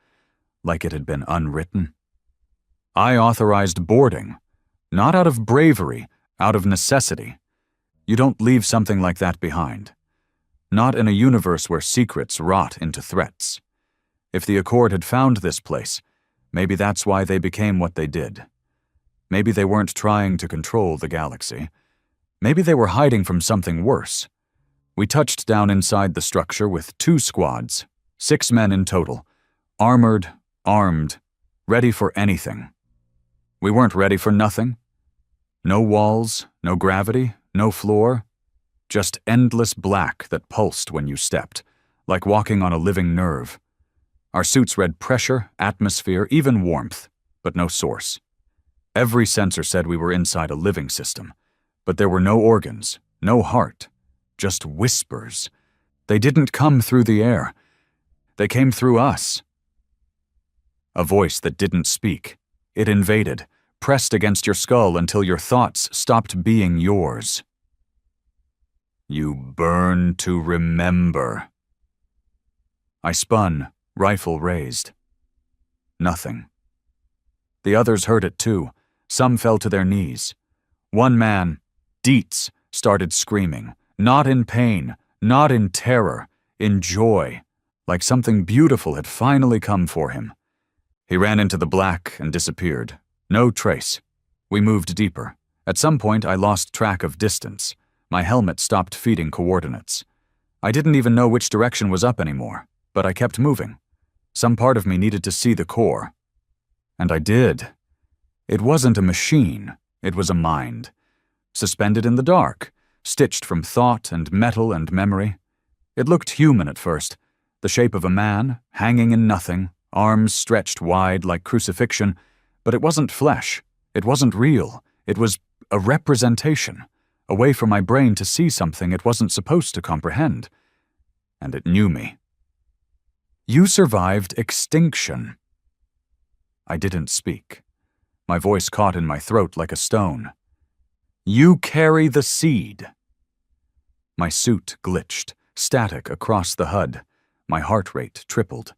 like it had been unwritten. I authorized boarding, not out of bravery, out of necessity. You don't leave something like that behind. Not in a universe where secrets rot into threats. If the Accord had found this place, maybe that's why they became what they did. Maybe they weren't trying to control the galaxy. Maybe they were hiding from something worse. We touched down inside the structure with 2 squads, 6 men in total, armored, armed, ready for anything. We weren't ready for nothing. No walls, no gravity, no floor. Just endless black that pulsed when you stepped, like walking on a living nerve. Our suits read pressure, atmosphere, even warmth, but no source. Every sensor said we were inside a living system, but there were no organs, no heart, just whispers. They didn't come through the air. They came through us. A voice that didn't speak. It invaded, pressed against your skull until your thoughts stopped being yours. You burn to remember. I spun, rifle raised. Nothing. The others heard it too. Some fell to their knees. One man, Dietz, started screaming, not in pain, not in terror, in joy, like something beautiful had finally come for him. He ran into the black and disappeared. No trace. We moved deeper. At some point, I lost track of distance. My helmet stopped feeding coordinates. I didn't even know which direction was up anymore, but I kept moving. Some part of me needed to see the core. And I did. It wasn't a machine. It was a mind. Suspended in the dark, stitched from thought and metal and memory. It looked human at first, the shape of a man, hanging in nothing, arms stretched wide like crucifixion, but it wasn't flesh. It wasn't real. It was a representation, a way for my brain to see something it wasn't supposed to comprehend. And it knew me. You survived extinction. I didn't speak. My voice caught in my throat like a stone. You carry the seed. My suit glitched, static across the HUD. My heart rate tripled.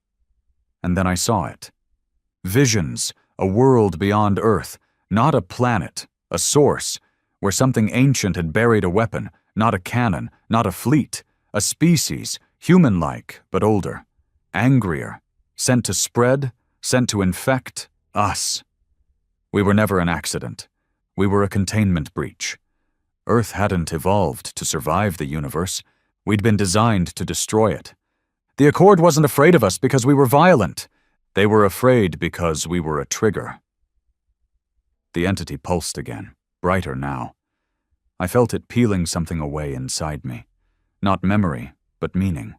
And then I saw it. Visions, a world beyond Earth, not a planet, a source, where something ancient had buried a weapon, not a cannon, not a fleet, a species, human-like, but older, angrier, sent to spread, sent to infect us. We were never an accident. We were a containment breach. Earth hadn't evolved to survive the universe. We'd been designed to destroy it. The Accord wasn't afraid of us because we were violent. They were afraid because we were a trigger. The entity pulsed again, brighter now. I felt it peeling something away inside me. Not memory, but meaning.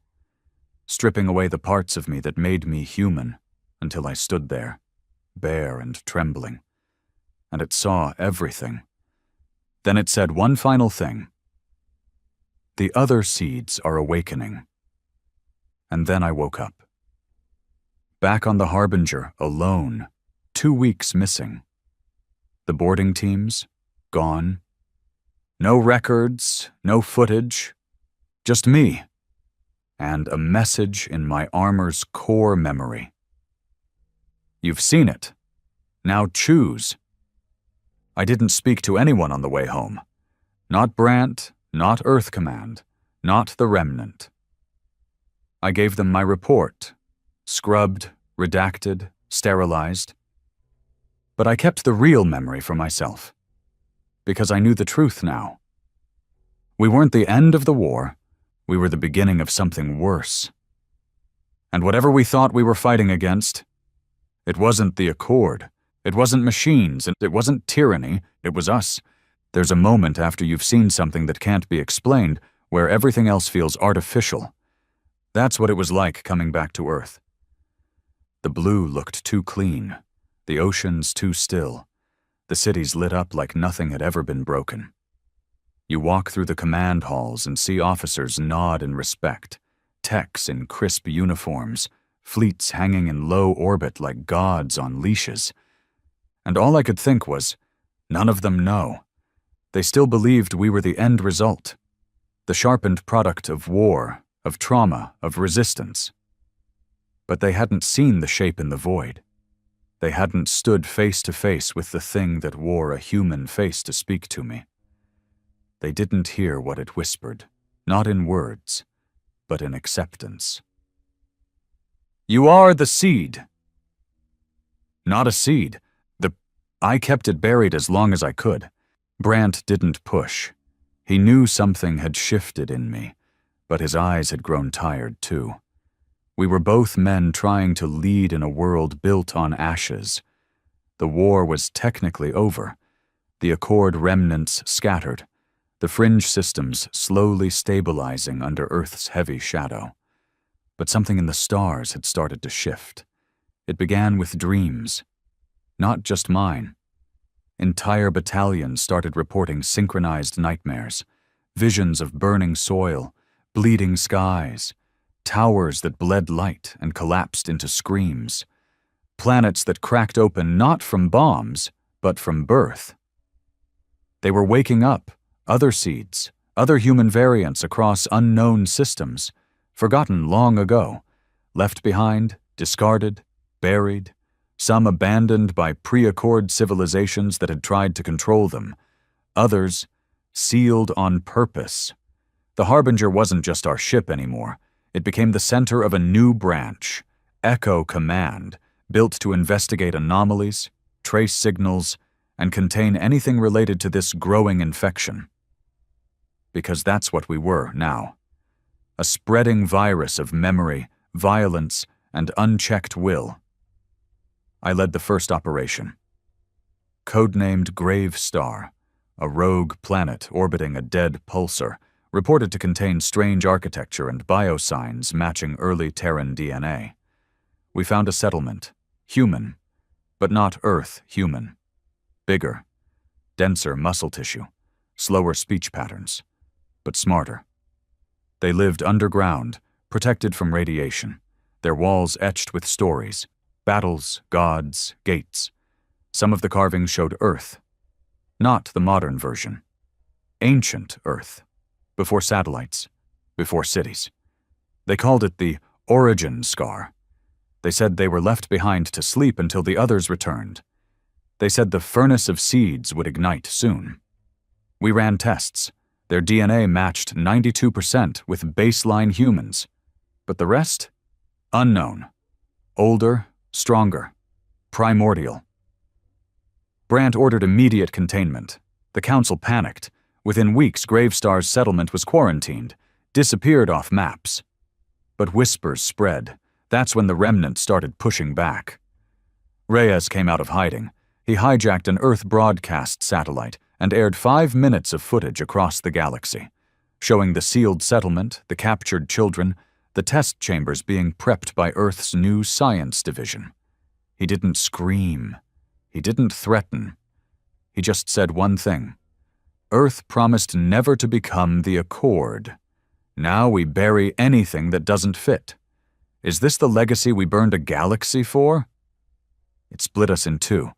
Stripping away the parts of me that made me human, until I stood there, bare and trembling. And it saw everything. Then it said one final thing. The other seeds are awakening. And then I woke up. Back on the Harbinger, alone, 2 weeks missing. The boarding teams, gone. No records, no footage, just me, and a message in my armor's core memory. You've seen it. Now choose. I didn't speak to anyone on the way home. Not Brant, not Earth Command, not the Remnant. I gave them my report, scrubbed, redacted, sterilized. But I kept the real memory for myself, because I knew the truth now. We weren't the end of the war, we were the beginning of something worse. And whatever we thought we were fighting against, it wasn't the Accord, it wasn't machines, and it wasn't tyranny, it was us. There's a moment after you've seen something that can't be explained where everything else feels artificial. That's what it was like coming back to Earth. The blue looked too clean, the oceans too still, the cities lit up like nothing had ever been broken. You walk through the command halls and see officers nod in respect, techs in crisp uniforms, fleets hanging in low orbit like gods on leashes. And all I could think was, none of them know. They still believed we were the end result, the sharpened product of war, of trauma, of resistance. But they hadn't seen the shape in the void. They hadn't stood face to face with the thing that wore a human face to speak to me. They didn't hear what it whispered, not in words, but in acceptance. You are the seed. Not a seed. I kept it buried as long as I could. Brant didn't push. He knew something had shifted in me, but his eyes had grown tired too. We were both men trying to lead in a world built on ashes. The war was technically over. The Accord remnants scattered, the fringe systems slowly stabilizing under Earth's heavy shadow. But something in the stars had started to shift. It began with dreams. Not just mine. Entire battalions started reporting synchronized nightmares, visions of burning soil, bleeding skies, towers that bled light and collapsed into screams, planets that cracked open not from bombs, but from birth. They were waking up, other seeds, other human variants across unknown systems, forgotten long ago, left behind, discarded, buried, some abandoned by pre-Accord civilizations that had tried to control them, others sealed on purpose. The Harbinger wasn't just our ship anymore. It became the center of a new branch, Echo Command, built to investigate anomalies, trace signals, and contain anything related to this growing infection. Because that's what we were now. A spreading virus of memory, violence, and unchecked will. I led the first operation. Codenamed Grave Star, a rogue planet orbiting a dead pulsar, reported to contain strange architecture and biosigns matching early Terran DNA. We found a settlement, human, but not Earth human. Bigger, denser muscle tissue, slower speech patterns, but smarter. They lived underground, protected from radiation, their walls etched with stories, battles, gods, gates. Some of the carvings showed Earth, not the modern version. Ancient Earth, before satellites, before cities. They called it the origin scar. They said they were left behind to sleep until the others returned. They said the furnace of seeds would ignite soon. We ran tests. Their DNA matched 92% with baseline humans. But the rest? Unknown. Older, stronger. Primordial. Brant ordered immediate containment. The Council panicked. Within weeks, Gravestar's settlement was quarantined, disappeared off maps. But whispers spread. That's when the remnant started pushing back. Reyes came out of hiding. He hijacked an Earth broadcast satellite and aired 5 minutes of footage across the galaxy, showing the sealed settlement, the captured children, the test chambers being prepped by Earth's new science division. He didn't scream. He didn't threaten. He just said one thing. Earth promised never to become the Accord. Now we bury anything that doesn't fit. Is this the legacy we burned a galaxy for? It split us in two.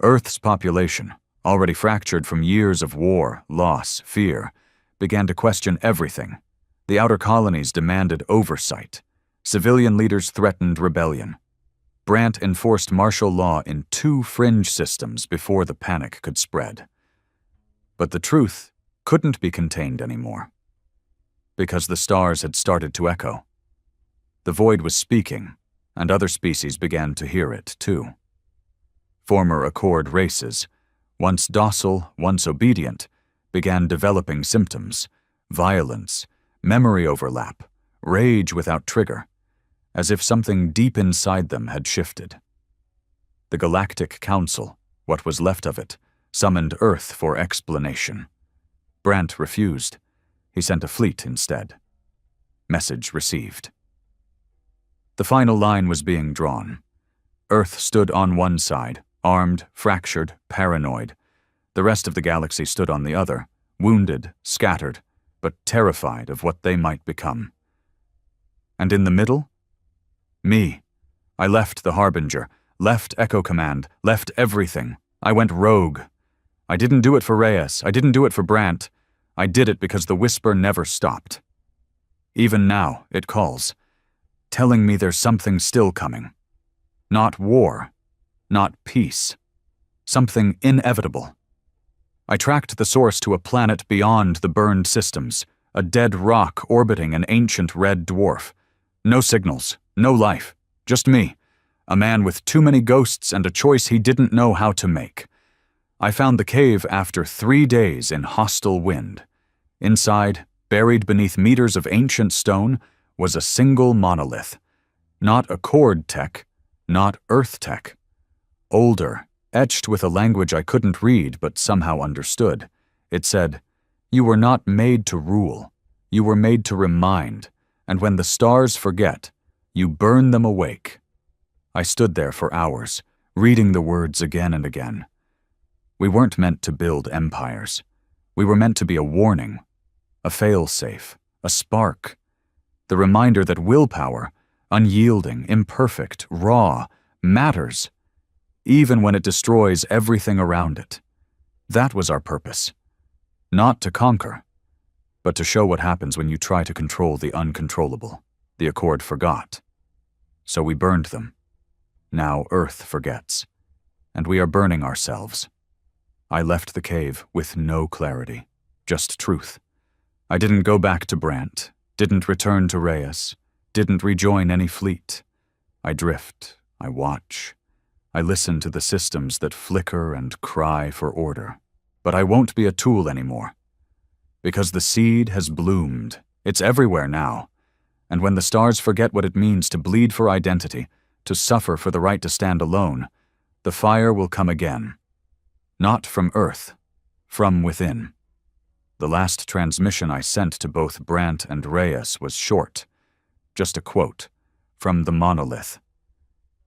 Earth's population, already fractured from years of war, loss, fear, began to question everything. The outer colonies demanded oversight. Civilian leaders threatened rebellion. Brant enforced martial law in 2 fringe systems before the panic could spread. But the truth couldn't be contained anymore. Because the stars had started to echo. The void was speaking, and other species began to hear it, too. Former Accord races, once docile, once obedient, began developing symptoms: violence, memory overlap, rage without trigger, as if something deep inside them had shifted. The Galactic Council, what was left of it, summoned Earth for explanation. Brant refused. He sent a fleet instead. Message received. The final line was being drawn. Earth stood on one side, armed, fractured, paranoid. The rest of the galaxy stood on the other, wounded, scattered, but terrified of what they might become. And in the middle? Me. I left the Harbinger, left Echo Command, left everything. I went rogue. I didn't do it for Reyes. I didn't do it for Brant. I did it because the whisper never stopped. Even now, it calls, telling me there's something still coming. Not war, not peace. Something inevitable. I tracked the source to a planet beyond the burned systems, a dead rock orbiting an ancient red dwarf. No signals, no life, just me, a man with too many ghosts and a choice he didn't know how to make. I found the cave after 3 days in hostile wind. Inside, buried beneath meters of ancient stone, was a single monolith. Not Accord tech, not Earth tech. Older, etched with a language I couldn't read but somehow understood. It said, "You were not made to rule. You were made to remind, and when the stars forget, you burn them awake." I stood there for hours, reading the words again and again. We weren't meant to build empires. We were meant to be a warning, a fail-safe, a spark, the reminder that willpower, unyielding, imperfect, raw, matters, even when it destroys everything around it. That was our purpose. Not to conquer, but to show what happens when you try to control the uncontrollable. The Accord forgot. So we burned them. Now Earth forgets. And we are burning ourselves. I left the cave with no clarity, just truth. I didn't go back to Brant, didn't return to Reyes, didn't rejoin any fleet. I drift, I watch. I listen to the systems that flicker and cry for order. But I won't be a tool anymore. Because the seed has bloomed. It's everywhere now. And when the stars forget what it means to bleed for identity, to suffer for the right to stand alone, the fire will come again. Not from Earth, from within. The last transmission I sent to both Brant and Reyes was short. Just a quote from the monolith.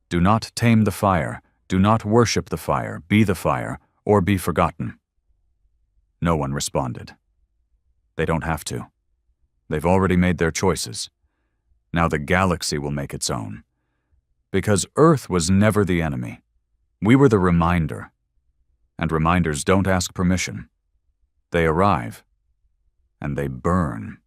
"Do not tame the fire, do not worship the fire, be the fire, or be forgotten." No one responded. They don't have to. They've already made their choices. Now the galaxy will make its own. Because Earth was never the enemy. We were the reminder. And reminders don't ask permission. They arrive, and they burn.